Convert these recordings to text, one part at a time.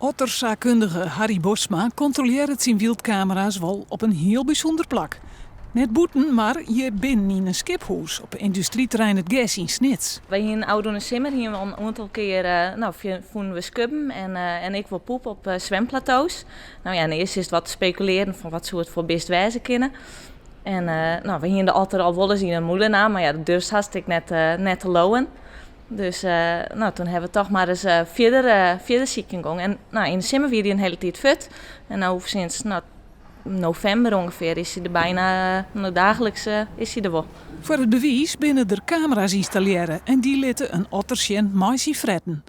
Otterzaakkundige Harry Bosma controleert zijn wildcamera's wel op een heel bijzonder plak. Net boeten, maar je binnen in een skiphoes op industrieterrein het Ges in Snits. Wij hier in Oudone Simmer hier al een aantal keer vonden we skubben en ik wil poep op zwemplateaus. Nou ja, en eerst is het wat speculeren van wat zou het voor best wijzen kunnen. En we hier in de Otter al wel eens in een moelenaar, maar ja, de durst hartstikke net te lowen. Dus toen hebben we toch maar eens verder zieken gegaan. En in de Simmer weer die een hele tijd fut. En nou sinds november ongeveer is hij er bijna dagelijks is hij er wel. Voor het bewijs binnen er camera's installeren en die lieten een ottersjen maïsie fretten.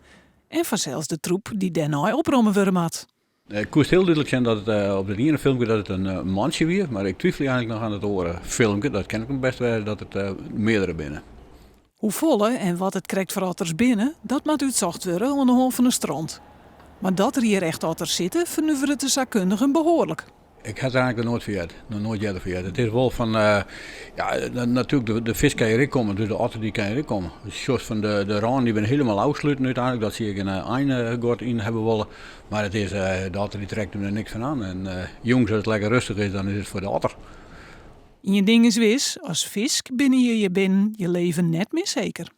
En vanzelfs de troep die daarna oprommen worden had. Ik koest heel duidelijk zijn dat het op het ene filmpje dat het een mansje was, maar ik twijfel eigenlijk nog aan het andere filmpje. Dat ken ik hem best wel dat het meerdere binnen. Hoe volle en wat het krijgt voor otters binnen, dat moet uitzocht worden aan de hand van een strand. Maar dat er hier echt otters zitten, vernuiveren de zaakkundigen behoorlijk. Ik had het eigenlijk nog nooit eerder vergeten. Het is wel van, natuurlijk de vis kan je erin komen, dus de otter die kan je erin komen. Dus zoals van de raan die ben helemaal afsluiten uiteindelijk, dat zie ik een eindgord in hebben willen. Maar het is, de otter die trekt er niks van aan. En jongens, als het lekker rustig is, dan is het voor de otter. Je ding is wis, als vis binnen je binnen je leven net meer zeker.